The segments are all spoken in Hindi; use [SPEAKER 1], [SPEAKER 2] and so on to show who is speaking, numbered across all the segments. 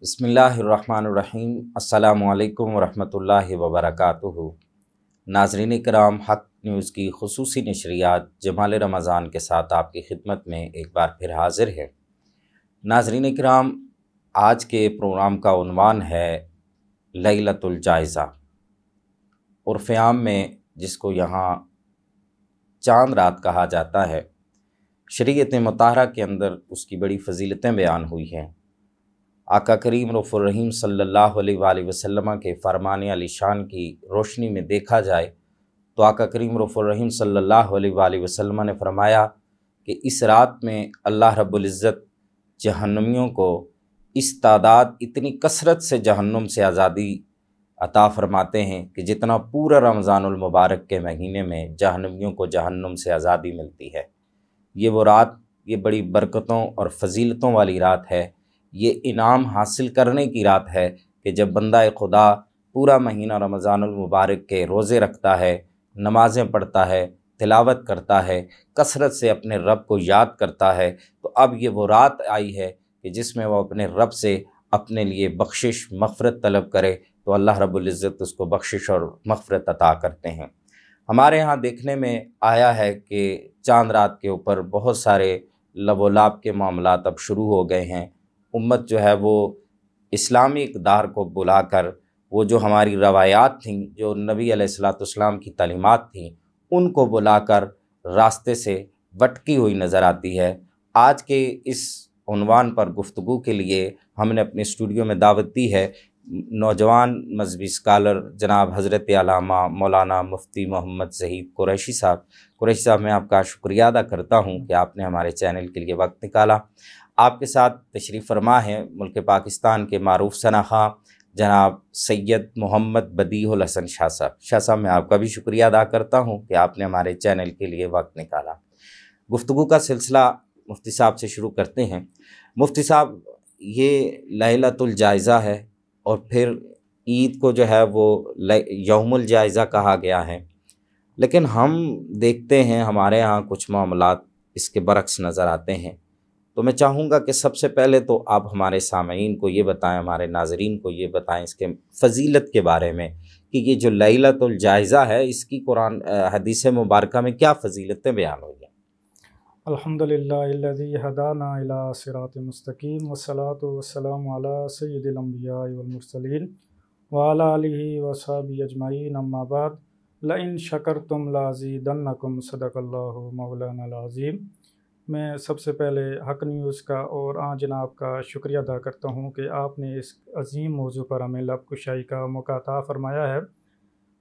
[SPEAKER 1] बिस्मिल्लाहिर्रहमानिर्रहीम। अस्सलामुअलैकुम वरहमतुल्लाहि वबरकातुहू। नाज़रीन इकराम, हक़ न्यूज़ की ख़ुसूसी नशरियात जमाल रमज़ान के साथ आपकी खिदमत में एक बार फिर हाज़िर है। नाज़रीन इकराम, आज के प्रोग्राम का उन्वान है लैलतुल जायज़ा। उर्फ़ आम में जिसको यहाँ चाँद रात कहा जाता है, शरीयत मुताहरा के अंदर उसकी बड़ी फ़जीलतें बयान हुई हैं। आका करीम रऊफ़ुर रहीम सल्लल्लाहु अलैहि वसल्लम के फ़रमान आलीशान की रोशनी में देखा जाए तो आका करीम रऊफ़ुर रहीम सल्लल्लाहु अलैहि वसल्लम ने फ़रमाया कि इस रात में अल्लाह रब्बुल इज़्ज़त जहन्नमियों को इस तादाद इतनी कसरत से जहन्नुम से आज़ादी अता फ़रमाते हैं कि जितना पूरा रमज़ानुल मुबारक के महीने में जहन्नमियों को जहन्नुम से आज़ादी मिलती है। ये वो रात, ये बड़ी बरकतों और फ़जीलतों वाली रात है। ये इनाम हासिल करने की रात है कि जब बंदा खुदा पूरा महीना रमज़ानुल मुबारक के रोज़े रखता है, नमाज़ें पढ़ता है, तिलावत करता है, कसरत से अपने रब को याद करता है, तो अब ये वो रात आई है कि जिसमें वो अपने रब से अपने लिए बख्शिश मग़फ़िरत तलब करे तो अल्लाह रब्बुल इज़्ज़त उसको बख्शिश और मग़फ़िरत अता करते हैं। हमारे यहाँ देखने में आया है कि चाँद रात के ऊपर बहुत सारे लबो लाब के मामलात अब शुरू हो गए हैं। उम्मत जो है वो इस्लामी इक़दार को बुलाकर वो जो हमारी रवायात थीं, जो नबी अलैहिस्सलाम की तालीमात थीं, उनको बुलाकर रास्ते से भटकी हुई नज़र आती है। आज के इस उन्वान पर गुफ्तगू के लिए हमने अपने स्टूडियो में दावत दी है नौजवान मजहबी स्कॉलर जनाब हज़रत अल्लामा मौलाना मुफ्ती मोहम्मद ज़हीद कुरैशी साहब। कुरैशी साहब, मैं आपका शुक्रिया अदा करता हूँ कि आपने हमारे चैनल के लिए वक्त निकाला। आपके साथ तशरीफ़ फरमा हैं मुल्क पाकिस्तान के मारूफ सनाख़ा जनाब सैयद मोहम्मद बदीउल हसन शाह साहब। शाह साहब, मैं आपका भी शुक्रिया अदा करता हूँ कि आपने हमारे चैनल के लिए वक्त निकाला। गुफ्तगू का सिलसिला मुफ्ती साहब से शुरू करते हैं। मुफ्ती साहब, ये लैलतुल जायज़ा है और फिर ईद को जो है वो यौमुल जायज़ा कहा गया है, लेकिन हम देखते हैं हमारे यहाँ कुछ मामलात इसके बरक्स नज़र आते हैं। तो मैं चाहूँगा कि सबसे पहले तो आप हमारे सामईन को ये बताएं, हमारे नाज़रीन को ये बताएं इसके फ़जीलत के बारे में कि ये जो लैलतुल जायज़ा है इसकी कुरान हदीस मुबारक में क्या फ़जीलतें बयान हुई हैं।
[SPEAKER 2] अल्हम्दुलिल्लाहिल्लज़ी हदाना इला सिरातिल मुस्तकीम वस्सलातु वस्सलामु अला सय्यिदिल अंबिया वल मुरसलीन व अला आलिहि व सहबिहि अजमईन, अम्मा बाद, लइन शकरतुम लाज़ीदन्नकुम, सदक़ल्लाहु मौलाना अज़ीम। मैं सबसे पहले हक़ न्यूज़ का और जनाब का शुक्रिया अदा करता हूँ कि आपने इस अजीम मौजू पर हमें लब कुशाई का मौका अता फ़रमाया है।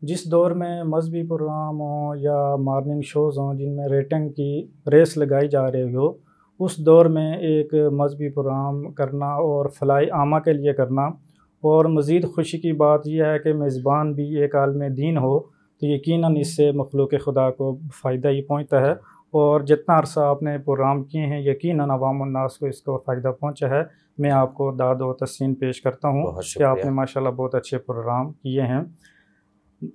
[SPEAKER 2] जिस दौर में मजहबी प्रोग्राम हों या मॉर्निंग शोज़ हों जिनमें रेटिंग की रेस लगाई जा रही हो, उस दौर में एक मजहबी प्रोग्राम करना और फलाह आमा के लिए करना, और मज़ीद खुशी की बात यह है कि मेज़बान भी एक आलिम दीन हो, तो यकीनन इससे मखलूक़ खुदा को फ़ायदा ही पहुँचता है। और जितना अरसा आपने प्रोग्राम किए हैं यकीनन अवामुन्नास को इसको फ़ायदा पहुँचा है। मैं आपको दाद व तस्सीन पेश करता हूँ कि आपने माशाल्लाह बहुत अच्छे प्रोग्राम किए हैं।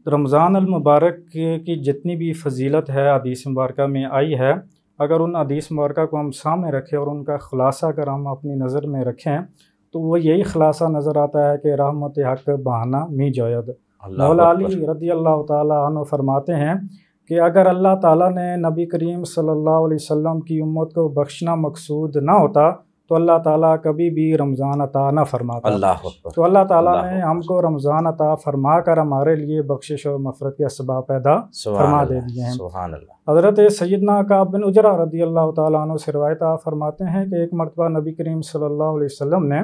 [SPEAKER 2] रमज़ान अल मुबारक की जितनी भी फ़जीलत है हदीस मुबारक में आई है, अगर उन हदीस मुबारक को हम सामने रखें और उनका ख़ुलासा अगर हम अपनी नज़र में रखें तो वो यही ख़ुलासा नज़र आता है कि रहमत हक़ बहाना मी जायद। मौला अली रज़ियल्लाहु ताला अन्हु फरमाते हैं कि अगर अल्लाह ताला ने नबी करीम सल्लल्लाहु अलैहि वसल्लम की उम्मत को बख्शना मकसूद ना होता तो अल्लाह ताला कभी भी रमज़ान अता न फरमाता। तो अल्लाह ताला ने हमको रमज़ान अता फरमा कर हमारे लिए बख्शिश और मफ़रत के असबाब पैदा फरमा दे दिए हैं। हज़रत सैयदना काब बिन उजरा रज़ियल्लाहु ताला अन्हु से रिवायत फरमाते हैं कि एक मरतबा नबी करीम सल्लल्लाहु अलैहि वसल्लम ने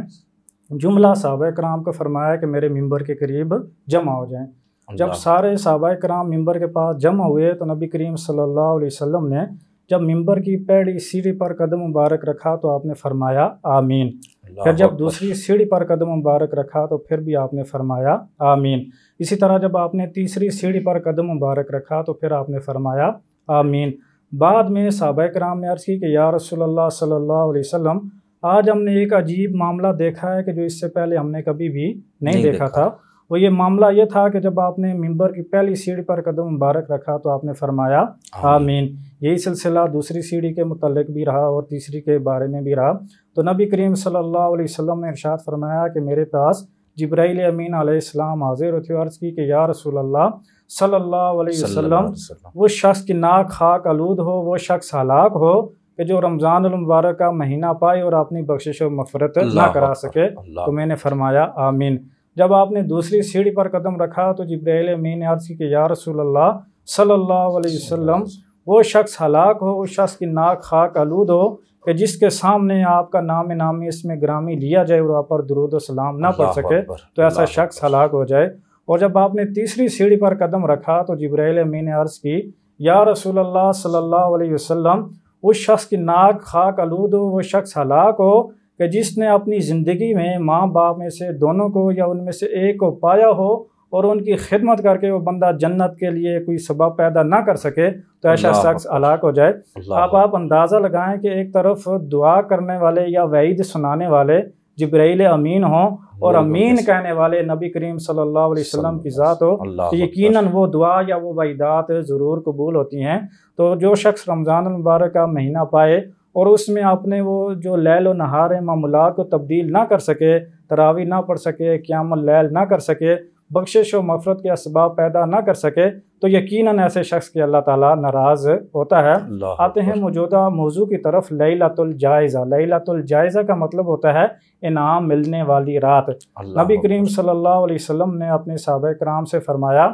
[SPEAKER 2] जुमला सहाबा कराम को फरमाया कि मेरे मिंबर के करीब जमा हो जाएं। जब सारे सहाबा कराम मिंबर के पास जमा हुए तो नबी करीम सल्लल्लाहु अलैहि वसल्लम ने जब मिंबर की पहली सीढ़ी पर कदम मुबारक रखा तो आपने फरमाया आमीन। फिर जब दूसरी सीढ़ी पर कदम मुबारक रखा तो फिर भी आपने फरमाया आमीन। इसी तरह जब आपने तीसरी सीढ़ी पर कदम मुबारक रखा तो फिर आपने फरमाया आमीन। बाद में सहाबा किराम ने अर्ज़ की कि या रसूलल्लाह सल्लल्लाहु अलैहि वसल्लम, आज हमने एक अजीब मामला देखा है कि जो इससे पहले हमने कभी भी नहीं देखा था। वो ये मामला ये था कि जब आपने मिंबर की पहली सीढ़ी पर कदम मुबारक रखा तो आपने फरमाया आमीन। यही सिलसिला दूसरी सीढ़ी के मुतल्लिक भी रहा और तीसरी के बारे में भी रहा। तो नबी करीम सल्लल्लाहु अलैहि वसल्लम ने इरशाद फरमाया कि मेरे पास जिब्राईल अमीन अलैहिस्सलाम हाजिर थे। अर्ज़ की कि या रसूलल्लाह सल्लल्लाहु अलैहि वसल्लम, वो शख्स की नाक खाक आलूद हो, वो शख्स हलाक हो कि जो रमज़ान अल मुबारक का महीना पाए और अपनी बख्शिश व मग़फ़िरत ना करा सके। तो मैंने फरमाया आमीन। जब आपने दूसरी सीढ़ी पर कदम रखा तो जिब्राईल अमीन ने अर्ज़ की कि या रसूलल्लाह सल्लल्लाहु अलैहि वसल्लम, वो शख्स हलाक हो, वो शख्स की नाक खाक आलूद हो कि जिसके सामने आपका नाम इसमें ग्रामी लिया जाए और आप पर दुरूद व सलाम ना पढ़ सके, तो ऐसा शख्स हलाक हो जाए। और जब आपने तीसरी सीढ़ी पर कदम रखा तो जिब्राईल अमीन ने अर्ज़ की या रसूलल्लाह सल्लल्लाहु अलैहि वसल्लम, उस शख्स की नाक खाक आलूद हो, वो शख्स हलाक हो कि जिसने अपनी ज़िंदगी में माँ बाप में से दोनों को या उनमें से एक को पाया हो और उनकी खिदमत करके वो बंदा जन्नत के लिए कोई सबब पैदा ना कर सके, तो ऐसा शख्स हलाक हो जाए। आप अंदाज़ा लगाएं कि एक तरफ दुआ करने वाले या वईद सुनाने वाले जिब्राईल अमीन हों और अमीन कहने वाले नबी करीम सल्लल्लाहु अलैहि वसल्लम की ज़ात हो, तो यकीनन वो दुआ या वो वईदात ज़रूर कबूल होती हैं। तो जो शख्स रमज़ान मुबारक का महीना पाए और उसमें अपने वो जो लैल व नहार मामूलात को तब्दील ना कर सके, तरावी ना पढ़ सके, क़यामुल लैल ना कर सके, बख्शिश व मग़फ़िरत के असबाब पैदा ना कर सके, तो यकीनन ऐसे शख्स के अल्लाह ताला नाराज़ होता है। आते हैं मौजूदा मौजू की तरफ। लैलतुल जायज़ा। लैलतुल जायज़ा का मतलब होता है इनाम मिलने वाली रात। नबी करीम सल्लल्लाहु अलैहि वसल्लम ने अपने सहाबा किराम से फरमाया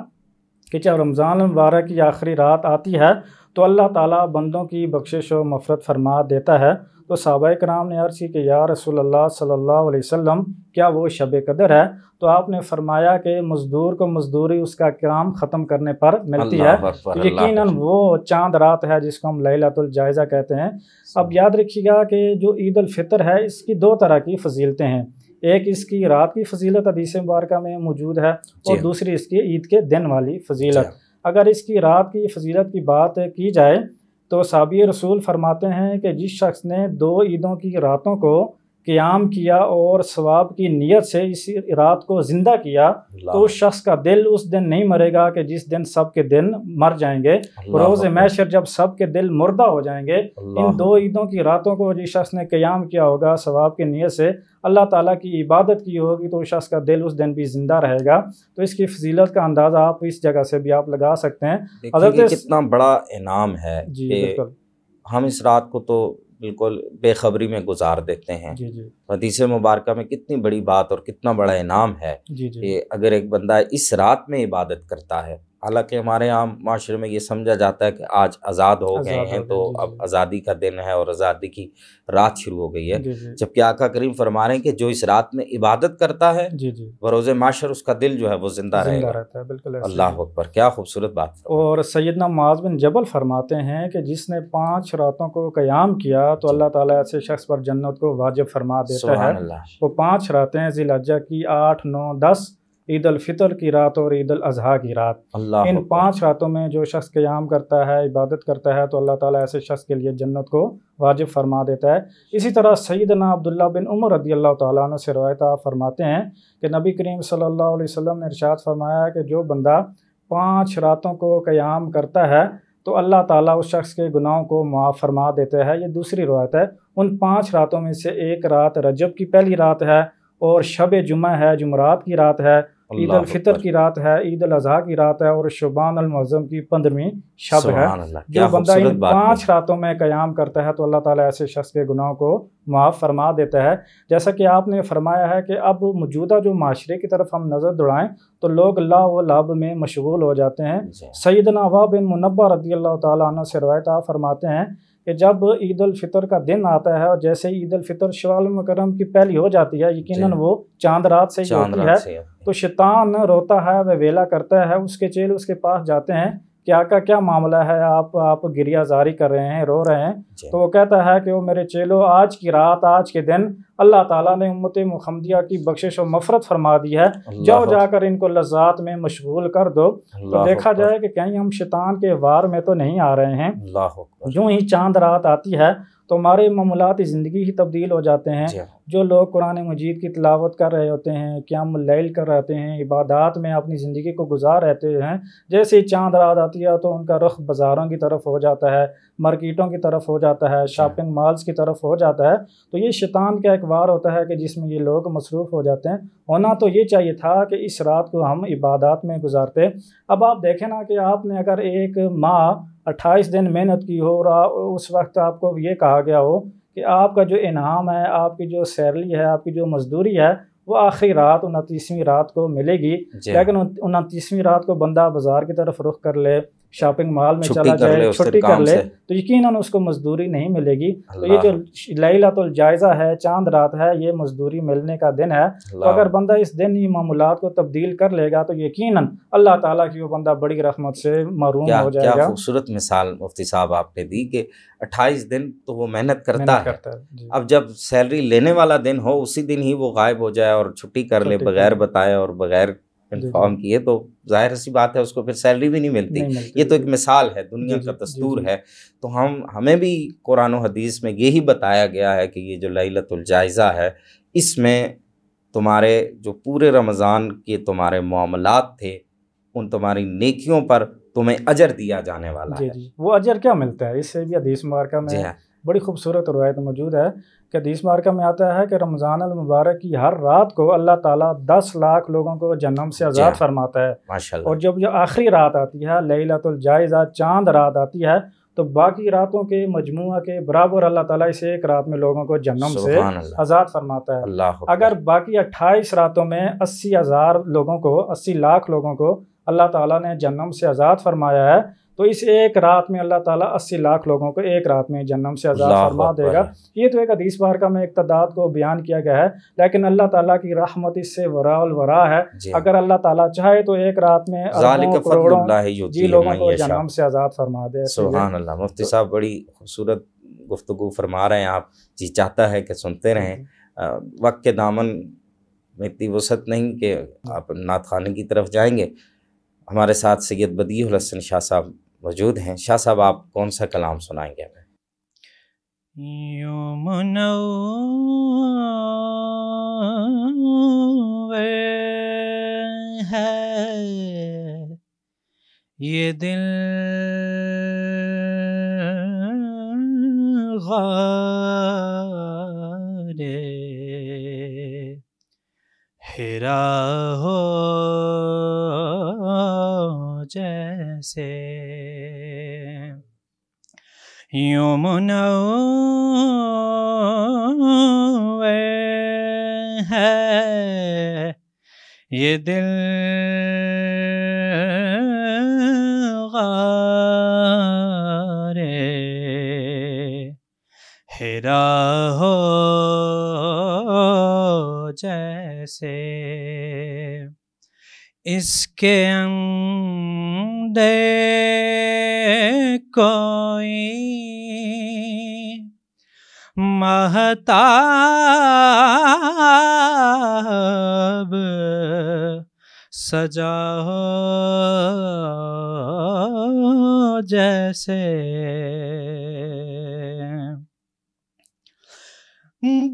[SPEAKER 2] कि जब रमज़ान मुबारक की आखिरी रात आती है तो अल्लाह ताला बंदों की बख्शिश व मग़फ़िरत फरमा देता है। तो सहाबा किराम ने अर्ज़ की कि या रसूलल्लाह सल्लल्लाहु अलैहि वसल्लम, क्या वो शब कदर है? तो आपने फरमाया कि मज़दूर को मज़दूरी उसका काम ख़त्म करने पर मिलती है। तो यकीनन वो चांद रात है जिसको हम लैलतुल जायज़ा कहते हैं। अब याद रखिएगा कि जो ईद उल फ़ितर है इसकी दो तरह की फ़जीलतें हैं। एक इसकी रात की फ़जीलत हदीस मुबारक में मौजूद है और दूसरी इसकी ईद के दिन वाली फ़जीलत। अगर इसकी रात की फ़जीलत की बात की जाए तो साहबी रसूल फरमाते हैं कि जिस शख्स ने 2 ईदों की रातों को क़याम किया और सवाब की नीयत से इस रात को ज़िंदा किया, तो उस शख्स का दिल उस दिन नहीं मरेगा कि जिस दिन सब के दिन मर जाएंगे। रोज़ महशर जब सब के दिल मुर्दा हो जाएंगे, इन 2 ईदों की रातों को जिस शख्स ने क़याम किया होगा सवाब की नीयत से, अल्लाह ताला की इबादत की होगी, तो उस शख्स का दिल उस दिन भी ज़िंदा रहेगा। तो इसकी फजीलत का अंदाज़ा आप इस जगह से भी आप लगा सकते हैं।
[SPEAKER 1] हज़रत कितना बड़ा इनाम है कि हम इस रात को तो बिल्कुल बेखबरी में गुजार देते हैं। हदीस मुबारक में कितनी बड़ी बात और कितना बड़ा इनाम है कि अगर एक बंदा इस रात में इबादत करता है। हालांकि हमारे यहाँ माशरे में ये समझा जाता है कि आज आज़ाद हो गए हैं तो अब आज़ादी का दिन है और आज़ादी की रात शुरू हो गई है, जबकि आका करीम फरमा रहे हैं कि जो इस रात में इबादत करता है बरोज़ माशर उसका दिल जो है वो जिंदा रहता है। बिल्कुल अल्लाह अकबर, क्या खूबसूरत बात।
[SPEAKER 2] और सैयदना मुआज़ बिन जबल फरमाते हैं कि जिसने 5 रातों को क़याम किया तो अल्लाह ताला ऐसे शख्स पर जन्नत को वाजिब फरमा देता है। वो 5 रातें ज़िलहज्जा की 8, 9, 10, ईद उल फ़ितर की रात और ईद उल अज़हा की रात। इन 5 रातों में जो शख्स क़याम करता है, इबादत करता है, तो अल्लाह ताला ऐसे शख्स के लिए जन्नत को वाजिब फरमा देता है। इसी तरह सैयदना अब्दुल्लाह बिन उमर रज़ियल्लाहु तआला अन्हु से रवायत फरमाते हैं कि नबी करीम सल्लल्लाहु अलैहि वसल्लम ने इरशाद फरमाया कि जो बंदा 5 रातों को क़याम करता है तो अल्लाह ताला उस शख्स के गुनाहों को माफ़ फरमा देता है। ये दूसरी रवायत है। उन 5 रातों में से एक रात रजब की पहली रात है और शब जुमा है, जुमरात की रात है, ईद उल फ़ितर की रात है, ईद उल अज़हा की रात है और शुबान अल मुअज़्ज़म की 15वीं शब है। जो बंदा इन 5 रातों में क़याम करता है तो अल्लाह ताला ऐसे शख्स के गुनाहों को माफ़ फरमा देता है। जैसा कि आपने फरमाया है कि अब मौजूदा जो माशरे की तरफ हम नज़र दौड़ाएँ तो लोग ला व लब में मशगूल हो जाते हैं। सैयदना वहाब बिन मुनब्बा रज़ियल्लाहु तआला अन्हु से रवायत फरमाते हैं कि जब ईद उल फ़ितर का दिन आता है और जैसे ईद उल फ़ितर शव्वाल मुकर्रम की पहली हो जाती है, यकीनन वो चांद रात से ही होती है, तो शैतान रोता है, वह वेला करता है, उसके चेले उसके पास जाते हैं कि आका क्या मामला है, आप गिरिया जारी कर रहे हैं, रो रहे हैं। तो वो कहता है कि वो मेरे चेलो, आज की रात, आज के दिन अल्लाह ताला ने उम्मत मुहम्मदिया की बख्शिश और मफरत फरमा दी है, जाओ जाकर इनको लज़्ज़ात में मशगूल कर दो। तो देखा जाए कि कहीं हम शैतान के वार में तो नहीं आ रहे हैं। यूँ ही चांद रात आती है तो हमारे मामूलात ज़िंदगी ही तब्दील हो जाते हैं। जो लोग कुरान मजीद की तिलावत कर रहे होते हैं, क़यामुल लैल कर रहते हैं, इबादत में अपनी ज़िंदगी को गुजार रहते हैं, जैसे ही चांद रात आती है तो उनका रुख बाज़ारों की तरफ हो जाता है, मार्केटों की तरफ हो जाता है, शॉपिंग मॉल्स की तरफ हो जाता है। तो ये शैतान का एक वार होता है कि जिसमें ये लोग मसरूफ़ हो जाते हैं। होना तो ये चाहिए था कि इस रात को हम इबादत में गुजारते। अब आप देखें ना कि आपने अगर एक माह 28 दिन मेहनत की हो और उस वक्त आपको ये कहा गया हो कि आपका जो इनाम है, आपकी जो सैलरी है, आपकी जो मजदूरी है, वो आखिरी रात 29वीं रात को मिलेगी। लेकिन 29वीं रात को बंदा बाज़ार की तरफ रुख कर ले, शॉपिंग मॉल में चला जाए, छुट्टी कर ले, तो यकीनन उसको मजदूरी नहीं मिलेगी। तो ये जो लैलतुल जायज़ा है, चांद रात है, ये मजदूरी मिलने का दिन है। तो अगर बंदा इस दिन ही मामूलात को तब्दील कर लेगा तो यकीनन अल्लाह ताला की वो बंदा बड़ी रहमत से महरूम हो जाएगा।
[SPEAKER 1] क्या खूबसूरत मिसाल मुफ्ती साहब आपने दी कि 28 दिन तो वो मेहनत करता है। अब जब सैलरी लेने वाला दिन हो उसी दिन ही वो गायब हो जाए और छुट्टी कर ले बगैर बताए और बगैर इन्फॉर्म किए, तो जाहिर सी बात है उसको फिर सैलरी भी नहीं मिलती। ये तो एक मिसाल है, दुनिया का दस्तूर है। तो हमें भी कुरान और हदीस में यही बताया गया है कि ये जो लैलतुल जायज़ा है, इसमें तुम्हारे जो पूरे रमज़ान के तुम्हारे मामलात थे, उन तुम्हारी नेकियों पर तुम्हें अजर दिया जाने वाला है।
[SPEAKER 2] वो अजर क्या मिलता है, इससे भी हदीस मुबारका में बड़ी खूबसूरत रवायत मौजूद है कि हदीस मुबारका में आता है कि रमज़ान अल मुबारक की हर रात को अल्लाह ताला 10 लाख लोगों को जन्नम से आज़ाद फरमाता है। माशाअल्लाह। और जब जो आखिरी रात आती है, लैलतुल जायज़ा, चांद रात आती है, तो बाकी रातों के मजमुआ के बराबर अल्लाह ताला इस एक रात में लोगों को जन्नम से आज़ाद फरमाता है। अगर बाकी 28 रातों में 80,000 लोगों को, 80 लाख लोगों को अल्लाह ताला ने जन्नम से आज़ाद फरमाया है, तो इस एक रात में अल्लाह ताला 80 लाख लोगों को एक रात में जन्नम से आज़ाद फरमा देगा। ये तो एक हदीस मुबारका में एक तादाद को बयान किया गया है, लेकिन अल्लाह ताला की रहमत इससे वराउल वरा है। अगर अल्लाह ताला चाहे तो एक रात में अरबों करोड़ों जी लोगों को जन्नम से आज़ाद फरमा दे।
[SPEAKER 1] सुभान अल्लाह। मुफ्ती साहब बड़ी खूबसूरत गुफ्तगू फरमा रहे हैं आप। जी चाहता है कि सुनते रहें। वक्त के दामन में इतनी वसअत नहीं कि आप नात खाने की तरफ जाएंगे। हमारे साथ सैयद बदीउल हसन शाह साहब मौजूद हैं। शाह साहब, आप कौन सा कलाम सुनाएंगे हमें?
[SPEAKER 3] है ये दिल गारे हिरा हो जैसे, यूं मुनव्वर है ये दिल गारे हिरा हो जैसे, इसके अंदर कोई महताब सजा हो जैसे,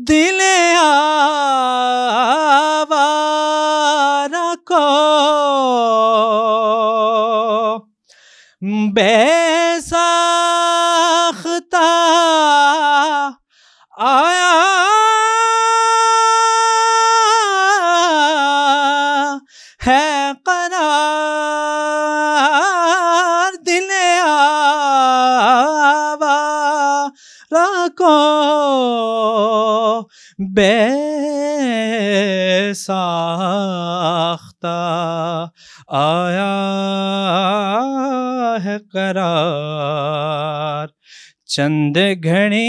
[SPEAKER 3] दिले आवारा को बेसाख्ता आया है करार, दिले आवारा को बेसाख्ता आया है करार, चंद घड़ियाँ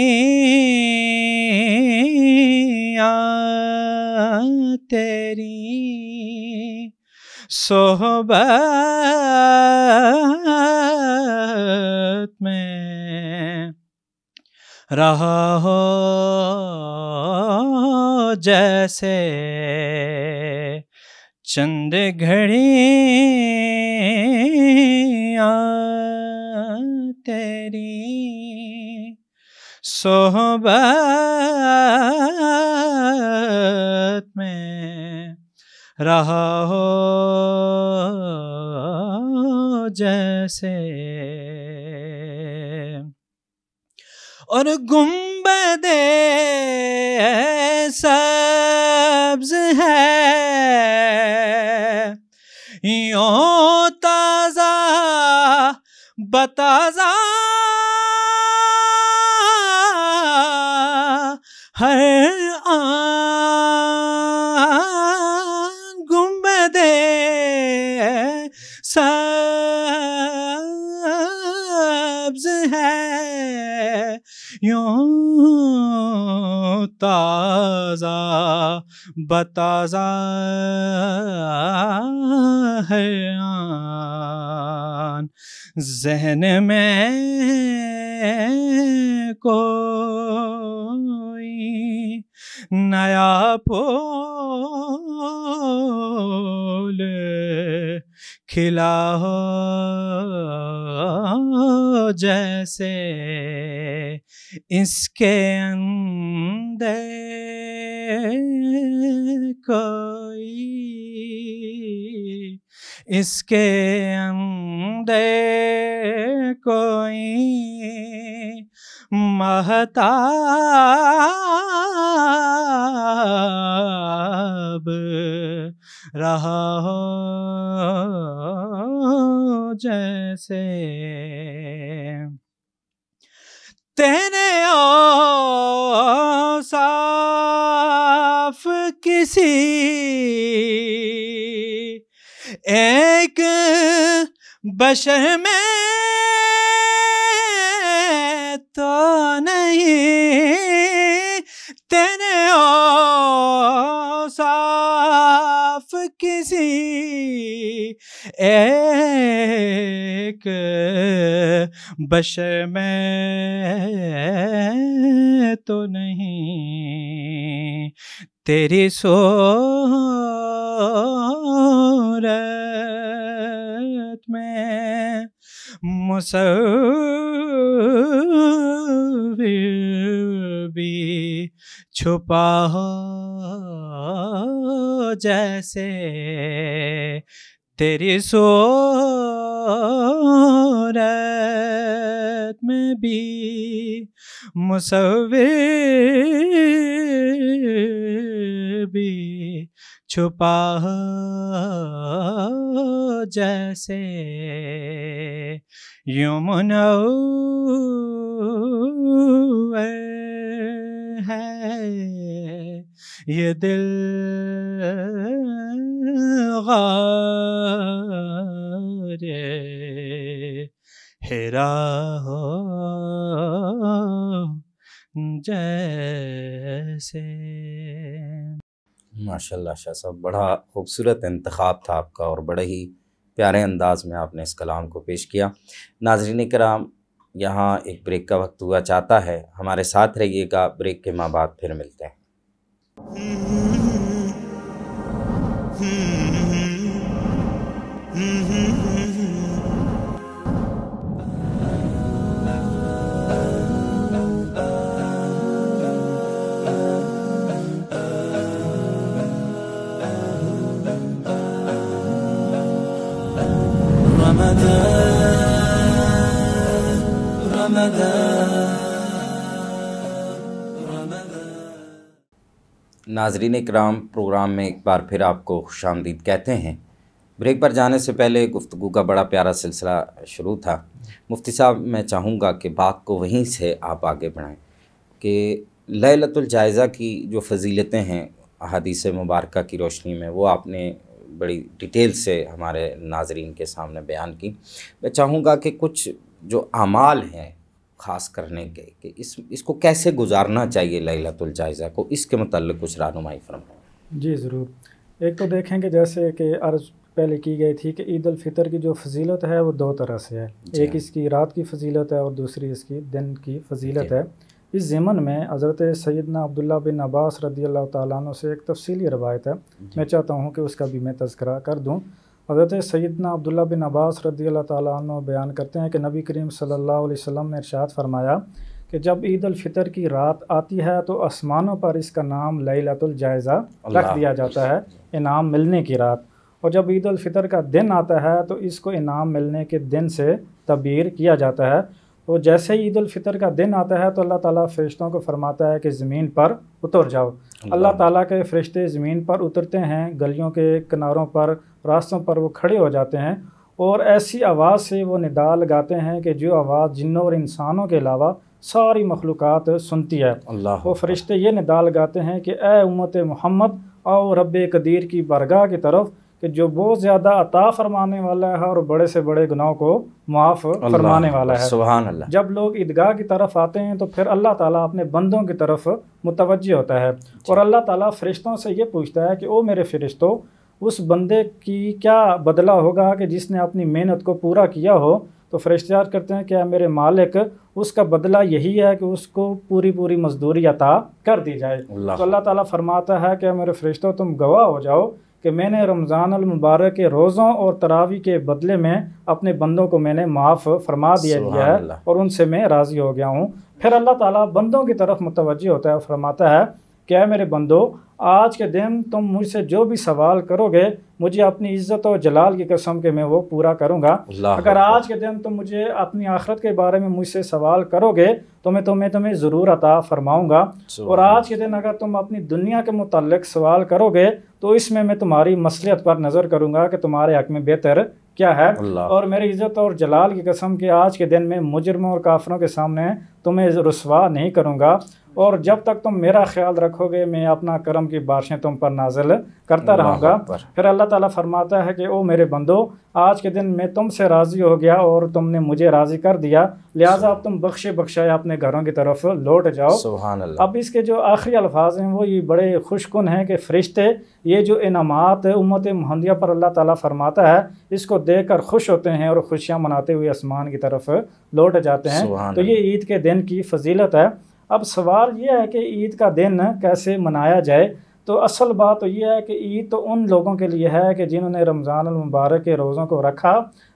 [SPEAKER 3] तेरी सोहबत में रहा हो जैसे चंद घड़ियाँ तेरी सोहबत में रहा हो जैसे। और गुंबदे सब्ज़ है यों ताज़ा बताज़ा हर आन गुंबदे सब्ज़ है यों ताज़ा बताज़ा है आन। ज़हन में कोई नया फूल खिला हो जैसे इसके अंदर कोई इसके अंदर कोई महताब रहा हो जैसे। तेरे औसाफ किसी एक बशर में तो नहीं, तेरे औसाफ किसी एक बशर में तो नहीं। तेरी सूरत में मुसव्विर भी छुपा हो जैसे। तेरी सूरत में भी मुसव्विर भी छुपा हो जैसे। यूं मुनव्वर है ये दिल गारे हिरा हो जैसे।
[SPEAKER 1] माशाल्लाह शाह साहब, बड़ा खूबसूरत इंतखाब था आपका और बड़े ही प्यारे अंदाज में आपने इस कलाम को पेश किया। नाज़रीन किराम, यहाँ एक ब्रेक का वक्त हुआ चाहता है, हमारे साथ रहिएगा। ब्रेक के माँ बाद फिर मिलते हैं। नाज़रीन इकराम, प्रोग्राम में एक बार फिर आपको खुशामदीद कहते हैं। ब्रेक पर जाने से पहले गुफ्तगू का बड़ा प्यारा सिलसिला शुरू था। मुफ्ती साहब, मैं चाहूँगा कि बात को वहीं से आप आगे बढ़ाएं कि लैलतुल जायज़ा की जो फ़जीलतें हैं अहादीस मुबारका की रोशनी में, वो आपने बड़ी डिटेल से हमारे नाज़रीन के सामने बयान की। मैं चाहूँगा कि कुछ जो अमाल हैं ख़ास करने के कि इसको कैसे गुजारना चाहिए लैलतुल जायज़ा को, इसके मतलब कुछ रहनुमाई फरमाएं।
[SPEAKER 2] जी ज़रूर। एक तो देखेंगे जैसे कि अर्ज़ पहले की गई थी कि ईद उल फितर की जो फजीलत है वो दो तरह से है। एक इसकी रात की फजीलत है और दूसरी इसकी दिन की फजीलत है। इस ज़मन में हज़रत सैयदना अब्दुल्ला बिन अब्बास रज़ियल्लाहु ताला अन्हु से एक तफसीली रवायत है, मैं चाहता हूँ कि उसका भी मैं तज़किरा कर दूँ। हज़रत सैयदना अब्दुल्ला बिन अब्बास रज़ियल्लाहु ताला अन्हु बयान करते हैं कि नबी करीम सल्लल्लाहु अलैहि वसल्लम ने इरशाद फरमाया कि जब ईद उल फितर की रात आती है तो आसमानों पर इसका नाम लैलतुल जायज़ा रख दिया जाता है, इनाम मिलने की रात। और जब ईद उल फितर का दिन आता है तो इसको इनाम मिलने के दिन से तबीर किया जाता है। तो जैसे ही ईद उल फितर का दिन आता है तो अल्लाह ताला फ़रिश्तों को फरमाता है कि ज़मीन पर उतर जाओ। अल्लाह ताला के फ़रिश्ते ज़मीन पर उतरते हैं, गलियों के किनारों पर, रास्तों पर वो खड़े हो जाते हैं और ऐसी आवाज़ से वो निदा लगाते हैं कि जो आवाज़ जिन्नों और इंसानों के अलावा सारी मखलूक़ात सुनती है। वो फ़रिश्ते ये निदा लगाते हैं कि ए उम्मत मोहम्मद आओ रब्बे कदीर की बरगाह की तरफ, कि जो बहुत ज़्यादा अता फरमाने वाला है और बड़े से बड़े गुनाहों को मुआफ़ फरमाने वाला है।
[SPEAKER 1] सुभान अल्लाह।
[SPEAKER 2] जब लोग ईदगाह की तरफ आते हैं तो फिर अल्लाह ताला अपने बंदों की तरफ मुतवज्जह होता है और अल्लाह ताला फ़रिश्तों से ये पूछता है कि ओ मेरे फ़रिश्तों, उस बंदे की क्या बदला होगा कि जिसने अपनी मेहनत को पूरा किया हो। तो फ़रिश्ते अर्ज़ करते हैं कि मेरे मालिक, उसका बदला यही है कि उसको पूरी पूरी मजदूरी अता कर दी जाए। तो अल्लाह ताला फरमाता है कि मेरे फ़रिश्तों तुम गवाह हो जाओ कि मैंने रमज़ान अल मुबारक के रोज़ों और तरावी के बदले में अपने बंदों को मैंने माफ़ फरमा दिया है और उनसे मैं राज़ी हो गया हूँ। फिर अल्लाह ताला बंदों की तरफ मुतवज्जह होता है और फरमाता है क्या मेरे बंदो, आज के दिन तुम मुझसे जो भी सवाल करोगे मुझे अपनी इज़्ज़त और जलाल की कसम के मैं वो पूरा करूँगा। अगर आज के दिन तुम मुझे अपनी आखिरत के बारे में मुझसे सवाल करोगे तो मैं तुम्हें ज़रूर अता फरमाऊँगा। और आज के दिन अगर तुम अपनी दुनिया के मुताल्लिक़ सवाल करोगे तो इसमें मैं तुम्हारी मसलियत पर नज़र करूँगा कि तुम्हारे हक़ में बेहतर क्या है। और मेरी इज़्ज़त और जलाल की कसम के आज के दिन में मुजरिमों और काफिरों के सामने तुम्हें रुसवा नहीं करूँगा। और जब तक तुम मेरा ख्याल रखोगे मैं अपना करम की बारिशें तुम पर नाजिल करता रहूँगा। फिर अल्लाह ताला फरमाता है कि ओ मेरे बंदो, आज के दिन मैं तुमसे राज़ी हो गया और तुमने मुझे राज़ी कर दिया, लिहाजा अब तुम बख्शे बख्शाए अपने घरों की तरफ लौट जाओ। सुभान अल्लाह। अब इसके जो आखिरी अल्फाज हैं वो ये बड़े खुशकुन हैं कि फ़रिश्ते ये जो इनामात उम्मत मुहम्मदिया पर अल्लाह ताला फरमाता है इसको देख कर खुश होते हैं और खुशियाँ मनाते हुए आसमान की तरफ लौट जाते हैं। तो ये ईद के दिन की फजीलत है। अब सवाल ये है कि ईद का दिन कैसे मनाया जाए। तो असल बात तो ये है कि ईद तो उन लोगों के लिए है कि जिन्होंने रमज़ान अल मुबारक के रोज़ों को रखा,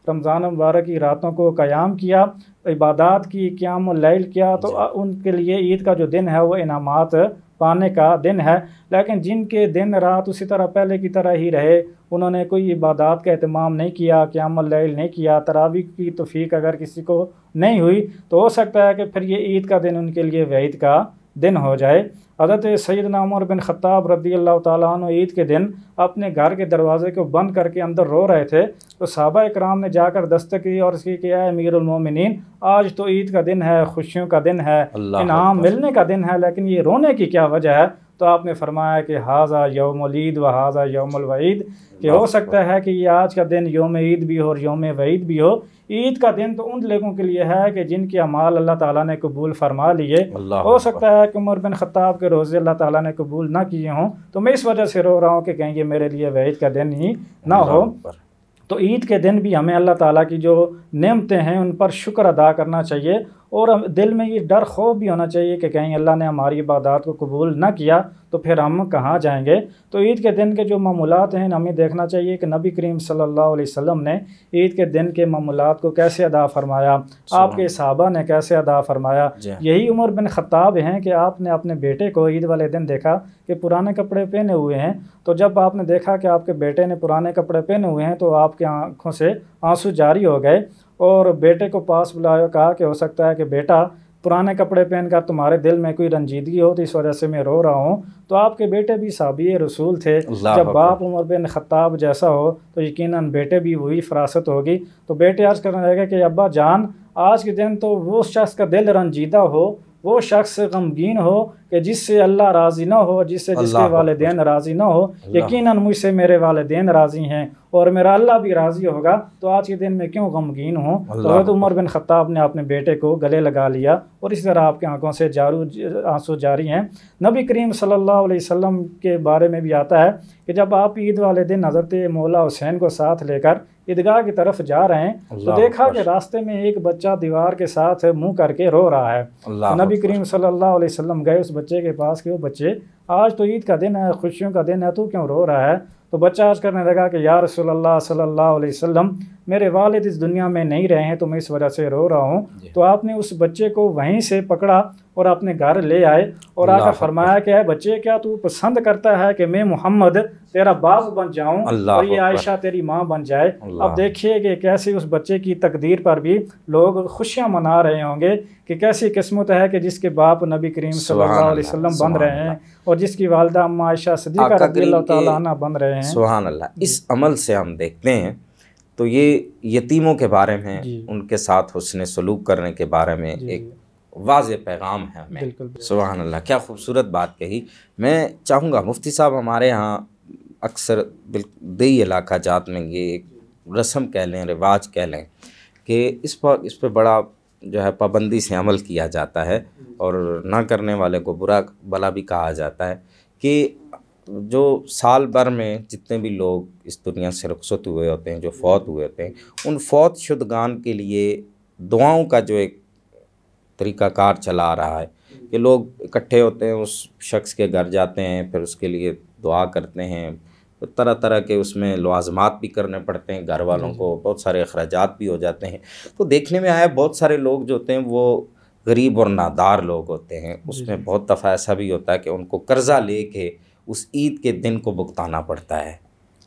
[SPEAKER 2] रमज़ान अल मुबारक की रातों को क़याम किया, इबादत की, क़याम लैल किया, तो उनके लिए ईद का जो दिन है वो इनामात पाने का दिन है। लेकिन जिनके दिन रात उसी तरह पहले की तरह ही रहे, उन्होंने कोई इबादत का एहतमाम नहीं किया, क़याम लैल नहीं किया, तरावी की तौफ़ीक अगर किसी को नहीं हुई तो हो सकता है कि फिर ये ईद का दिन उनके लिए वईद का दिन हो जाए। हज़रत सैयदना उमर बिन ख़त्ताब रज़ियल्लाहु ताला अन्हु ईद के दिन अपने घर के दरवाज़े को बंद करके अंदर रो रहे थे तो सहाबा इकराम ने जाकर दस्तक की और उसकी किया है अमीरुल मोमिनीन, आज तो ईद का दिन है, खुशियों का दिन है, इनाम मिलने का दिन है, लेकिन ये रोने की क्या वजह है। तो आपने फरमाया कि हाज़ा यौमुल ईद व हाज़ा यौमुल वईद, कि हो सकता है कि ये आज का दिन यौम ईद भी हो और यौम वईद भी हो। ईद का दिन तो उन लोगों के लिए है कि जिनके अमाल अल्लाह ताला ने कबूल फरमा लिए। हो सकता है कि उमर बिन ख़त्ताब के रोज़े अल्लाह ताला ने कबूल ना किए हों, तो मैं इस वजह से रो रहा हूँ कि कहीं ये मेरे लिए वईद का दिन ही ना हो। तो ईद के दिन भी हमें अल्लाह ताला की जो नेमतें हैं उन पर शुक्र अदा करना चाहिए और दिल में ये डर खौफ भी होना चाहिए कि कहीं अल्लाह ने हमारी इबादत को कबूल ना किया तो फिर हम कहाँ जाएंगे। तो ईद के दिन के जो मामूलात हैं हमें देखना चाहिए कि नबी करीम सल्लल्लाहु अलैहि वसल्लम ने ईद के दिन के मामूलात को कैसे अदा फरमाया, आपके सहाबा ने कैसे अदा फरमाया। यही उमर बिन ख़त्ताब हैं कि आपने अपने बेटे को ईद वाले दिन देखा कि पुराने कपड़े पहने हुए हैं। तो जब आपने देखा कि आपके बेटे ने पुराने कपड़े पहने हुए हैं तो आपकी आँखों से आंसू जारी हो गए और बेटे को पास बुलाया, कहा कि हो सकता है कि बेटा पुराने कपड़े पहनकर तुम्हारे दिल में कोई रंजीदगी हो तो इस वजह से मैं रो रहा हूँ। तो आपके बेटे भी साहबी रसूल थे, जब बाप उमर बिन ख़त्ताब जैसा हो तो यकीनन बेटे भी वही फरासत होगी। तो बेटे अर्ज़ करने लगे कि अब्बा जान, आज के दिन तो वो शख्स का दिल रंजीदा हो, वो शख्स गमगीन हो कि जिससे अल्लाह राज़ी ना हो, जिससे जिसके वालिदैन राज़ी ना हो, यकीनन मुझसे मेरे वालिदैन राज़ी हैं और मेरा अल्लाह भी राज़ी होगा, तो आज के दिन में क्यों गमगीन हूँ। तो हज़रत उमर बिन ख़त्ताब ने अपने बेटे को गले लगा लिया और इस तरह आपके आंखों से आंसू जारी हैं। नबी करीम सल्लल्लाहु अलैहि वसल्लम के बारे में भी आता है कि जब आप ईद वाले दिन हज़रत मौला हुसैन को साथ लेकर ईदगाह की तरफ जा रहे हैं तो देखा कि रास्ते में एक बच्चा दीवार के साथ मुंह करके रो रहा है। तो नबी करीम सल्लल्लाहु अलैहि वसल्लम गए उस बच्चे के पास कि वो बच्चे, आज तो ईद का दिन है, खुशियों का दिन है, तू क्यों रो रहा है। तो बच्चा अर्ज़ करने लगा कि या रसूलल्लाह सल्लल्लाहु अलैहि वसल्लम, मेरे वालिद इस दुनिया में नहीं रहे हैं तो मैं इस वजह से रो रहा हूँ। तो आपने उस बच्चे को वहीं से पकड़ा और अपने घर ले आए और आकर फरमाया कि बच्चे, क्या तू पसंद करता है कि मैं मोहम्मद तेरा बाप बन जाऊं और ये आयशा तेरी माँ बन जाए। अब देखिए कि कैसे उस बच्चे की तकदीर पर भी लोग खुशियाँ मना रहे होंगे कि कैसी किस्मत है कि जिसके बाप नबी करीम सल्लल्लाहु अलैहि वसल्लम बन रहे हैं और जिसकी वालदा अम्मा आयशा सिद्दीक़ा रज़ियल्लाहु तआला अन्हा बन रहे हैं।
[SPEAKER 1] सुभान अल्लाह। इस अमल से हम देखते हैं तो ये यतीमों के बारे में, उनके साथ हुस्न सलूक करने के बारे में एक वाज़े पैगाम है हमें। सुभान अल्लाह, क्या खूबसूरत बात कही। मैं चाहूँगा मुफ्ती साहब, हमारे यहाँ अक्सर देई इलाका जात में ये एक रस्म कह लें, रिवाज कह लें कि इस पर बड़ा जो है पाबंदी से अमल किया जाता है और ना करने वाले को बुरा भला भी कहा जाता है कि जो साल भर में जितने भी लोग इस दुनिया से रुखसत हुए होते हैं, जो फौत हुए होते हैं, उन फौत शुदगान के लिए दुआओं का जो एक तरीक़ाकार चला आ रहा है कि लोग इकट्ठे होते हैं, उस शख्स के घर जाते हैं, फिर उसके लिए दुआ करते हैं, तो तरह तरह के उसमें लवाज़मात भी करने पड़ते हैं, घर वालों को बहुत सारे अखराजात भी हो जाते हैं। तो देखने में आया बहुत सारे लोग जो होते हैं वो गरीब और नादार लोग होते हैं। उसमें बहुत दफ़ा ऐसा भी होता है कि उनको कर्ज़ा ले के उस ईद के दिन को भुगताना पड़ता है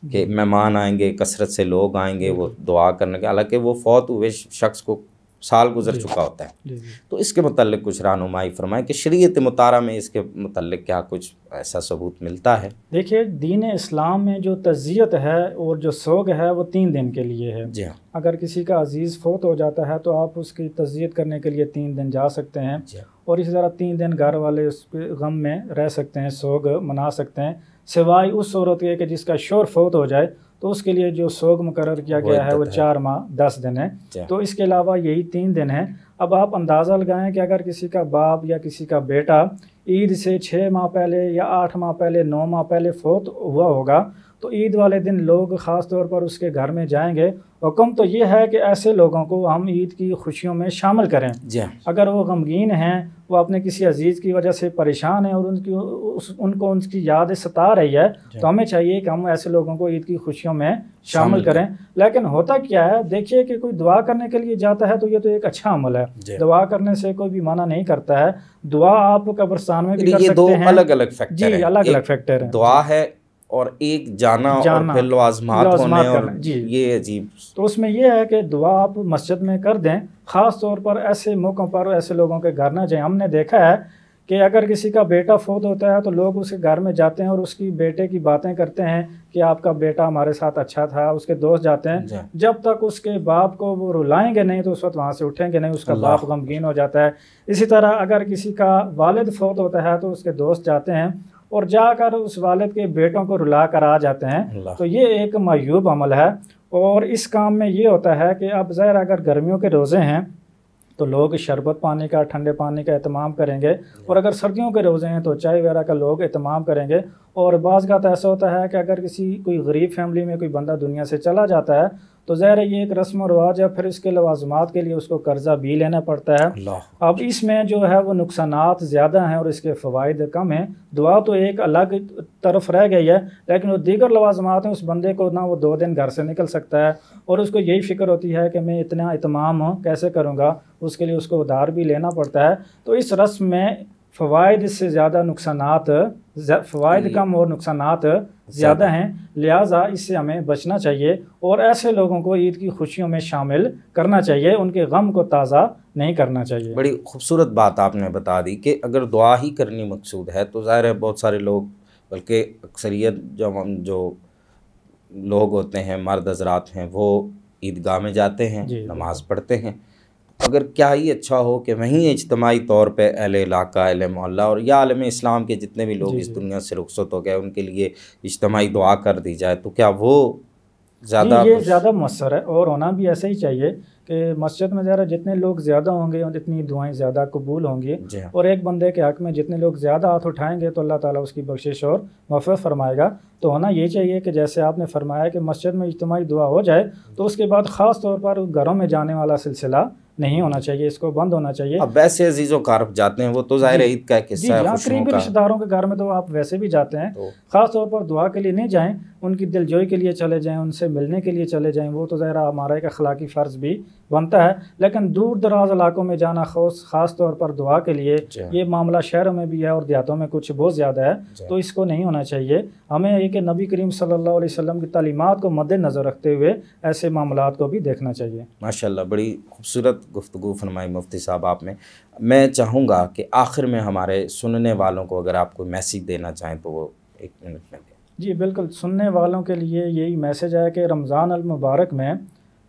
[SPEAKER 1] कि मेहमान आएंगे, कसरत से लोग आएंगे वो दुआ करने के, हालांकि वो फौत हुए शख्स को साल गुजर चुका होता है। तो इसके मुतल्लिक़ कुछ रहनुमाई फरमाएं कि शरीयत मुतारा में इसके मुतल्लिक़ क्या कुछ ऐसा सबूत मिलता है।
[SPEAKER 2] देखिए, दीन इस्लाम में जो तज़ियत है और जो सोग है वो 3 दिन के लिए है।
[SPEAKER 1] जी हाँ।
[SPEAKER 2] अगर किसी का अजीज़ फौत हो जाता है तो आप उसकी तज़ियत करने के लिए 3 दिन जा सकते हैं और इसी तरह 3 दिन घर वाले उस गम में रह सकते हैं, सोग मना सकते हैं, सिवाय उस सूरत के कि जिसका शोर फौत हो जाए तो उसके लिए जो सोग मुकर्रर किया गया है वो 4 माह 10 दिन है। तो इसके अलावा यही 3 दिन हैं। अब आप अंदाज़ा लगाएं कि अगर किसी का बाप या किसी का बेटा ईद से 6 माह पहले या 8 माह पहले, 9 माह पहले फौत हुआ होगा तो ईद वाले दिन लोग ख़ास तौर पर उसके घर में जाएंगे। हुक्म तो ये है कि ऐसे लोगों को हम ईद की खुशियों में शामिल करें। अगर वो गमगीन हैं, वो अपने किसी अजीज़ की वजह से परेशान हैं और उनको उनकी याद सता रही है, तो हमें चाहिए कि हम ऐसे लोगों को ईद की खुशियों में शामिल करें। लेकिन होता क्या है, देखिए कि कोई दुआ करने के लिए जाता है तो ये तो एक अच्छा अमल है, दुआ करने से कोई भी मना नहीं करता है। दुआ आप कब्रिस्तान में भी कर सकते हैं।
[SPEAKER 1] अलग अलग फैक्टर हैं।
[SPEAKER 2] अलग अलग फैक्टर हैं।
[SPEAKER 1] दुआ है और एक जाना और फिर लवाज़मात होने और ये अजीब।
[SPEAKER 2] तो उसमें यह है कि दुआ आप मस्जिद में कर दें, ख़ास तौर पर ऐसे मौक़ों पर ऐसे लोगों के घर ना जाएं। हमने देखा है कि अगर किसी का बेटा फौत होता है तो लोग उसके घर में जाते हैं और उसकी बेटे की बातें करते हैं कि आपका बेटा हमारे साथ अच्छा था। उसके दोस्त जाते हैं, जब तक उसके बाप को वो रुलाएंगे नहीं तो उस वक्त वहाँ से उठेंगे नहीं, उसका बाप गमगीन हो जाता है। इसी तरह अगर किसी का वालिद फौत होता है तो उसके दोस्त जाते हैं और जाकर उस वालिद के बेटों को रुला कर आ जाते हैं। तो ये एक मायूब अमल है। और इस काम में ये होता है कि अब ज़ाहिर अगर गर्मियों के रोज़े हैं तो लोग शरबत पानी का, ठंडे पानी का एहतमाम करेंगे, और अगर सर्दियों के रोज़े हैं तो चाय वगैरह का लोग एहतमाम करेंगे। और बाज़ का तो ऐसा होता है कि अगर कोई गरीब फैमिली में कोई बंदा दुनिया से चला जाता है तो ज़ाहिर है ये एक रस्म और रिवाज है, फिर इसके लवाज़मात के लिए उसको कर्ज़ा भी लेना पड़ता है। अब इसमें जो है वो नुकसानात ज़्यादा हैं और इसके फ़वाइद कम हैं। दुआ तो एक अलग तरफ रह गई है, लेकिन वो दीगर लवाज़मात हैं, उस बंदे को ना वो 2 दिन घर से निकल सकता है और उसको यही फ़िक्र होती है कि मैं इतना इत्माम कैसे करूँगा, उसके लिए उसको उधार भी लेना पड़ता है। तो इस रस्म में फ़वाइद से ज़्यादा नुकसानात, फ़वाइद कम और नुकसानात ज़्यादा हैं, लिहाजा इससे हमें बचना चाहिए और ऐसे लोगों को ईद की खुशियों में शामिल करना चाहिए, उनके गम को ताज़ा नहीं करना चाहिए।
[SPEAKER 1] बड़ी खूबसूरत बात आपने बता दी कि अगर दुआ ही करनी मकसूद है तो ज़ाहिर है बहुत सारे लोग, बल्कि अक्सरियत जो लोग होते हैं, मर्द हज़रात हैं, वो ईदगाह में जाते हैं, नमाज़ पढ़ते हैं। अगर क्या ही अच्छा हो कि वहीं इज्तमाही तौर पे अहले इलाका, अहले मोहल्ला और या आलम इस्लाम के जितने भी लोग
[SPEAKER 2] जी
[SPEAKER 1] इस
[SPEAKER 2] जी
[SPEAKER 1] दुनिया से रुखसत हो गए उनके लिए इज्तमाही दुआ कर दी जाए, तो क्या वो
[SPEAKER 2] जी,
[SPEAKER 1] ज़्यादा
[SPEAKER 2] ये ज़्यादा मौसर है और होना भी ऐसा ही चाहिए कि मस्जिद में ज़रा जितने लोग ज़्यादा होंगे और जितनी दुआएं ज़्यादा कबूल होंगी,
[SPEAKER 1] जी हाँ।
[SPEAKER 2] और एक बंदे के हक़ में जितने लोग ज़्यादा हाथ उठाएंगे तो अल्लाह ताला उसकी बख्शिश और मग़फ़िरत फरमाएगा। तो होना ये चाहिए कि जैसे आपने फरमाया कि मस्जिद में इज्तिमाई दुआ हो जाए तो उसके बाद ख़ास तौर पर घरों में जाने वाला सिलसिला नहीं होना चाहिए, इसको बंद होना चाहिए।
[SPEAKER 1] अब वैसे अजीज़ व कारब जाते हैं, वो तो ज़ाहिर
[SPEAKER 2] जी
[SPEAKER 1] है ईद का एक
[SPEAKER 2] जी
[SPEAKER 1] हिस्सा है,
[SPEAKER 2] जहाँ
[SPEAKER 1] खुशियों
[SPEAKER 2] करीबी
[SPEAKER 1] का।
[SPEAKER 2] रिश्तेदारों के घर में तो आप वैसे भी जाते हैं,
[SPEAKER 1] तो
[SPEAKER 2] ख़ास तौर पर दुआ के लिए नहीं जाएं, उनकी दिलजोई के लिए चले जाएं, उनसे मिलने के लिए चले जाएं, वो तो ज़रा हमारा एक अखलाकी फ़र्ज़ भी बनता है। लेकिन दूर दराज इलाकों में जाना ख़ास तौर पर दुआ के लिए,
[SPEAKER 1] जी हाँ।
[SPEAKER 2] ये मामला शहरों में भी है और देहातों में कुछ बहुत ज़्यादा है,
[SPEAKER 1] जी
[SPEAKER 2] तो इसको नहीं होना चाहिए। हमें एक नबी करीम सल्लल्लाहु अलैहि वसल्लम की तालीमात को मद्देनज़र रखते हुए ऐसे मामलात को भी देखना चाहिए।
[SPEAKER 1] माशाल्लाह, बड़ी खूबसूरत गुफ्तगू फरमाई मुफ्ती साहब आपने। मैं चाहूँगा कि आखिर में हमारे सुनने वालों को अगर आप कोई मैसेज देना चाहें तो वो 1 मिनट में दें।
[SPEAKER 2] जी बिल्कुल, सुनने वालों के लिए यही मैसेज है कि रमज़ान अल मुबारक में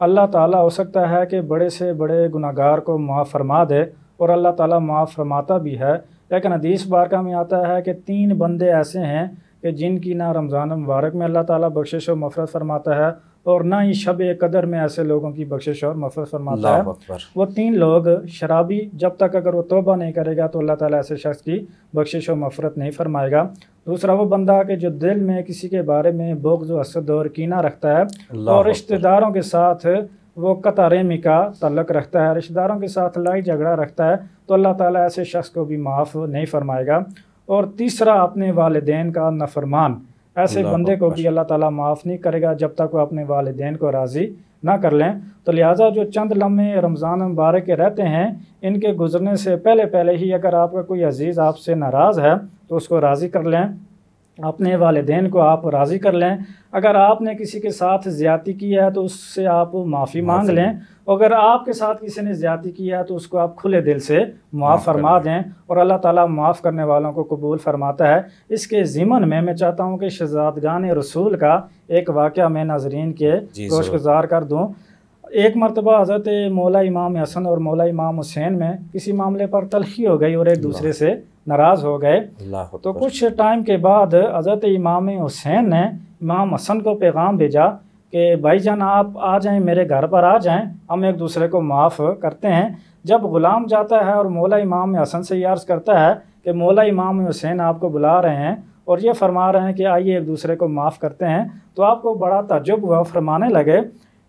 [SPEAKER 2] अल्लाह ताला हो सकता है कि बड़े से बड़े गुनाहगार को माफ़ फरमा दे, और अल्लाह ताला माफ़ फरमाता भी है। लेकिन हदीस बारका में आता है कि 3 बंदे ऐसे हैं कि जिनकी ना रमज़ान मुबारक में अल्लाह ताला बख्शिश और मफ़रत फरमाता है, और ना ही शब कदर में ऐसे लोगों की बख्शिश और मफ़रत फरमाता है।
[SPEAKER 1] अल्लाह अकबर।
[SPEAKER 2] वो 3 लोग, शराबी, जब तक अगर वो तौबा नहीं करेगा तो अल्लाह ताला ऐसे शख्स की बख्शिश और मफ़रत नहीं फरमाएगा। दूसरा वो बंदा कि जो दिल में किसी के बारे में बुग़्ज़ व हसद और कीना रखता है
[SPEAKER 1] अल्लाह
[SPEAKER 2] और
[SPEAKER 1] अकबर।
[SPEAKER 2] रिश्तेदारों के साथ वो कतारेमी का तल्लुक़ रखता है, रिश्तेदारों के साथ लड़ाई झगड़ा रखता है, तो अल्लाह ताला ऐसे शख्स को भी माफ़ नहीं फरमाएगा। और तीसरा अपने वालिदैन का नफ़रमान, ऐसे
[SPEAKER 1] अल्लाह
[SPEAKER 2] बंदे को
[SPEAKER 1] अकबर।
[SPEAKER 2] भी अल्लाह ताला माफ़ नहीं करेगा जब तक वो अपने वालिदैन को राज़ी ना कर लें। तो लिहाजा जो चंद लम्हे रमज़ान मुबारक के रहते हैं, इनके गुज़रने से पहले पहले ही अगर आपका कोई अज़ीज़ आपसे नाराज़ है तो उसको राज़ी कर लें, अपने वालिदैन को आप राज़ी कर लें। अगर आपने किसी के साथ ज़्यादती की है तो उससे आप माफ़ी मांग लें, अगर आपके साथ किसी ने ज़्यादती की है तो उसको आप खुले दिल से माफ़ फरमा दें, और अल्लाह ताला माफ़ करने वालों को कबूल फरमाता है। इसके ज़िमन में मैं चाहता हूँ कि शहज़ादगान रसूल का एक वाक़या मैं नाज़रीन के गोशगुज़ार कर दूँ। एक मरतबा हज़रत मौला इमाम हसन और मौला इमाम हुसैन में किसी मामले पर तलखी हो गई और एक दूसरे से नाराज़ हो गए। तो कुछ टाइम के बाद हज़रत इमाम हुसैन ने इमाम हसन को पैगाम भेजा कि भाईजान आप आ जाएं, मेरे घर पर आ जाएं, हम एक दूसरे को माफ़ करते हैं। जब ग़ुलाम जाता है और मौला इमाम हसन से अर्ज़ करता है कि मौला इमाम हुसैन आपको बुला रहे हैं और ये फरमा रहे हैं कि आइए एक दूसरे को माफ़ करते हैं, तो आपको बड़ा ताज्जुब हुआ, फरमाने लगे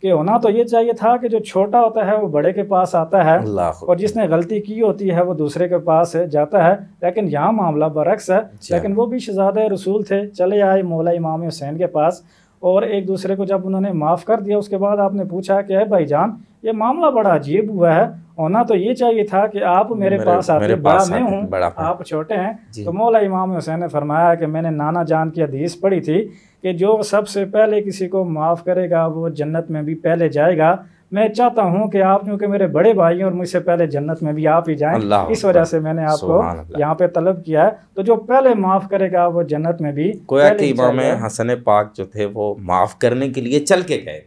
[SPEAKER 2] कि होना तो ये चाहिए था कि जो छोटा होता है वो बड़े के पास आता है और जिसने गलती की होती है वो दूसरे के पास जाता है, लेकिन यहाँ मामला बरक्स है। लेकिन वो भी शहज़ादे रसूल थे, चले आए मौला इमाम हुसैन के पास और एक दूसरे को जब उन्होंने माफ़ कर दिया, उसके बाद आपने पूछा कि है भाईजान ये मामला बड़ा अजीब हुआ है, होना तो ये चाहिए था कि आप मेरे पास आते, बड़ा मैं हूँ, आप छोटे हैं। तो मौला इमाम हुसैन ने फरमाया कि मैंने नाना जान की हदीस पढ़ी थी कि जो सबसे पहले किसी को माफ़ करेगा वो जन्नत में भी पहले जाएगा। मैं चाहता हूँ कि आप क्योंकि मेरे बड़े भाई हैं और मुझसे पहले जन्नत में भी आप ही जाएं, इस वजह से मैंने आपको यहाँ पे तलब किया है। तो जो पहले माफ़ करेगा वो जन्नत में भी
[SPEAKER 1] पहले इमाम हसन पाक जो थे वो माफ़ करने के लिए चल के गए।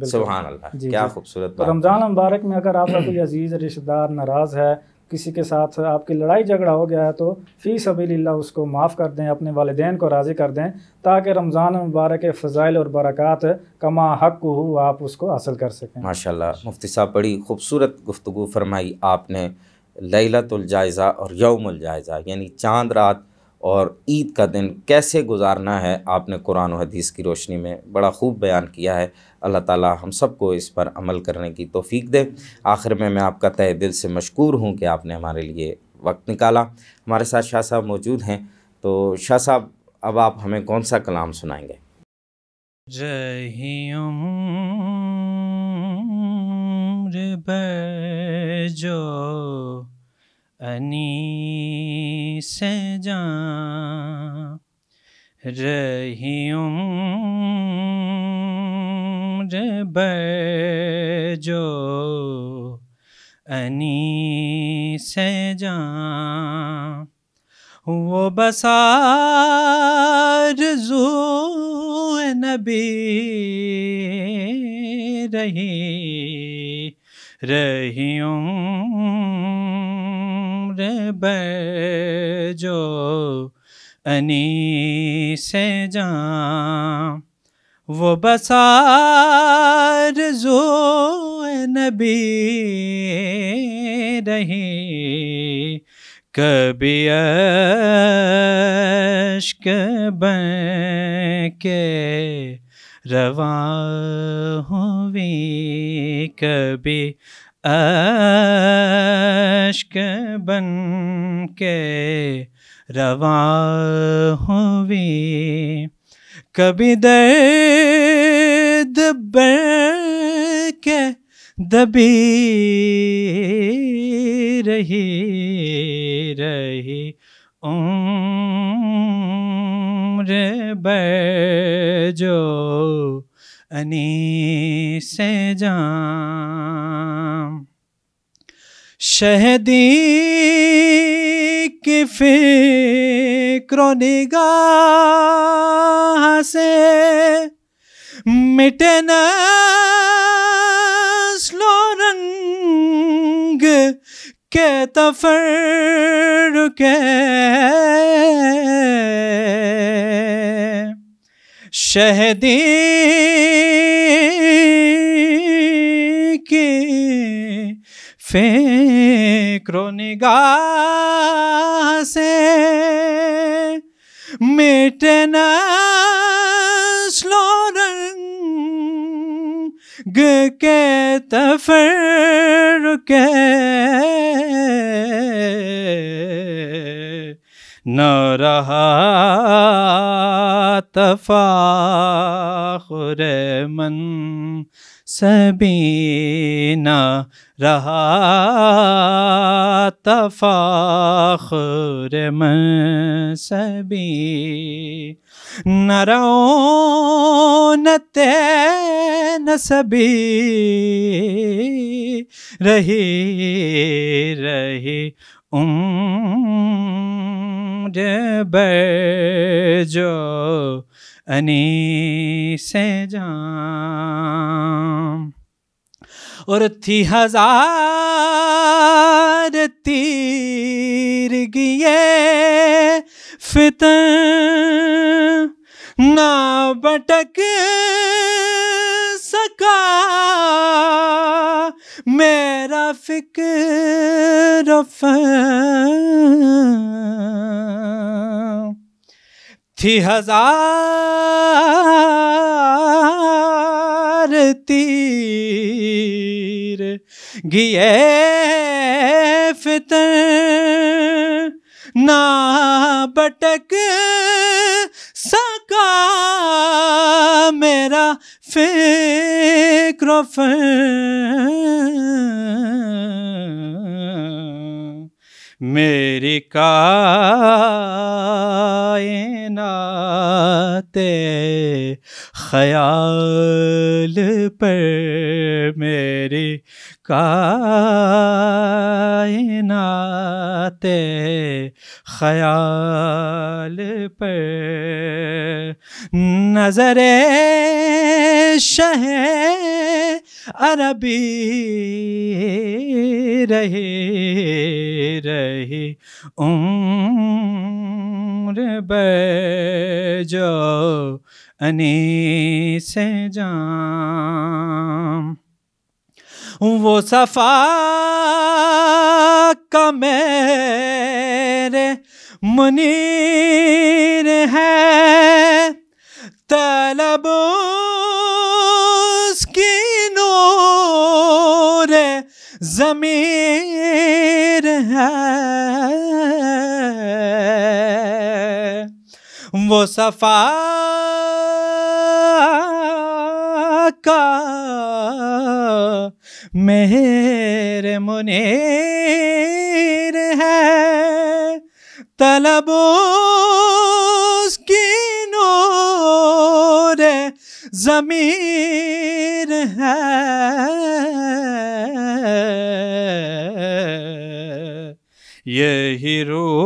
[SPEAKER 1] सुभान अल्लाह, क्या खूबसूरत।
[SPEAKER 2] तो रमज़ान मुबारक में अगर आपका कोई अजीज़ रिश्तेदार नाराज़ है, किसी के साथ आपकी लड़ाई झगड़ा हो गया है, तो फ़ी सबीलिल्लाह उसको माफ़ कर दें, अपने वालिदैन को राज़ी कर दें, ताकि रमज़ान मुबारक के फ़ज़ाइल और बरक़ात कमा हक़ हो आप उसको हासिल कर सकें।
[SPEAKER 1] माशाल्लाह मुफ्ती साहब, बड़ी खूबसूरत गुफ्तगू फरमाई आपने। लैलतुल जायज़ा और यौमुल जायज़ा यानी चाँद रात और ईद का दिन कैसे गुजारना है, आपने कुरान और हदीस की रोशनी में बड़ा खूब बयान किया है। अल्लाह ताला हम सबको इस पर अमल करने की तौफीक दे। आखिर में मैं आपका तहे दिल से मशकूर हूँ कि आपने हमारे लिए वक्त निकाला। हमारे साथ शाह साहब मौजूद हैं, तो शाह साहब अब आप हमें कौन सा कलाम सुनाएंगे?
[SPEAKER 3] रही जो अनी से जान, रही जो अनी से जान, वो बसार ज़ू नबी रही, रही उम्र भर जो अनी से जां, वो बसार जो नबी रही, कभी अश्क बन के रवां हुई, कभी अश्क बन के रवां हुई, कभी दर्द बढ़ के दबी रही, रही उम्र भर जो अनी से जां। शहदी की फिक्रो निगाह से मिटे नस्लो रंग के तफर्रुक़, शहदी की फिक्रो निगाह से मिटे नस्लो रंग के तफर्रुक़, न रहा तफ़ाख़ुर मन सबीना, रहा तफ़ाख़ुर मन सबी, न रौनते नसबी रही, रही उम्र भर जो अनी से जां। और थी हजार तीर गिये फितन, ना भटक सका मेरा फिक्र फन, थी हजार तीर गिये फितन, ना भटक सका मेरा फिक्र फन, मेरी कायनाते ख़याल पर, मेरी कायनाते ख़याल पर, नज़रे शहे अरबी रही, रही उम्र भर जो अनी से जां। वो सफ़ा का मेरे मुनीर है, तलब उसकी नूर ज़मीर है, वो सफ़ा का मेरे मुनीर है, तलब उसकी नूर ज़मीर है, यही रोज़गारे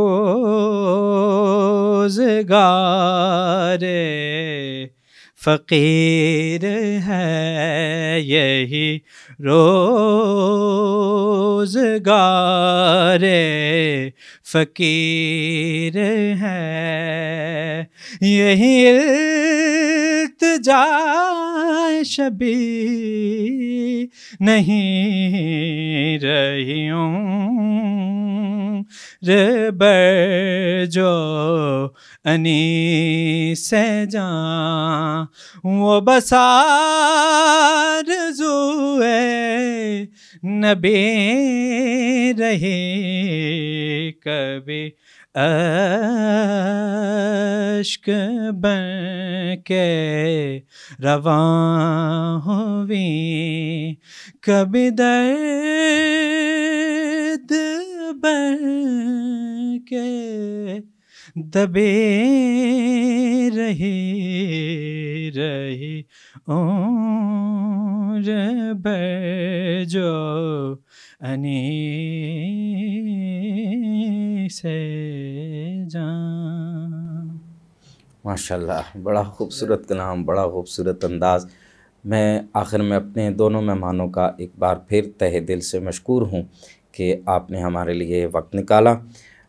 [SPEAKER 3] फ़कीर है, यही रोज़गारे फ़कीर है, यही इल्तिजाए शबी नहीं रही जो अनी से जां वो बसार जुए नबी रही कभी अश्क बन के रवां हुई कभी दर्द बन के दबे रही उम्र भर जो अनी से जान।
[SPEAKER 1] माशाल्लाह, बड़ा ख़ूबसूरत कलाम, बड़ा ख़ूबसूरत अंदाज़। मैं आखिर में अपने दोनों मेहमानों का एक बार फिर तहे दिल से मशकूर हूँ कि आपने हमारे लिए वक्त निकाला।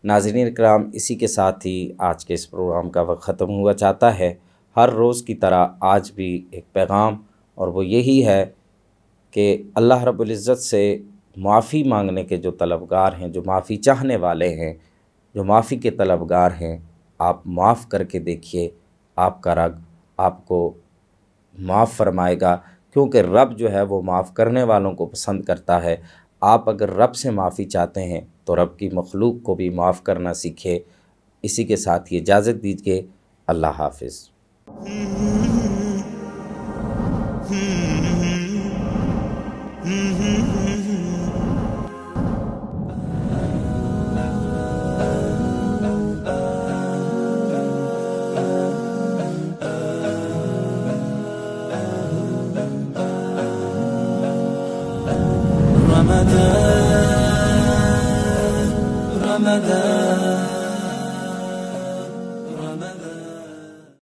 [SPEAKER 1] नाज़रीन इकराम, इसी के साथ ही आज के इस प्रोग्राम का वक्त ख़त्म हुआ चाहता है। हर रोज़ की तरह आज भी एक पैगाम, और वो यही है कि अल्लाह रब्बुल इज़्ज़त से माफ़ी मांगने के जो तलबगार हैं, जो माफ़ी चाहने वाले हैं, जो माफ़ी के तलबगार हैं, आप माफ़ करके देखिए, आपका रब आपको माफ़ फरमाएगा, क्योंकि रब जो है वो माफ़ करने वालों को पसंद करता है। आप अगर रब से माफ़ी चाहते हैं तो रब की मखलूक को भी माफ़ करना सीखे। इसी के साथ ये इजाज़त दीजिए। अल्लाह हाफ़िज़।
[SPEAKER 4] Ramadan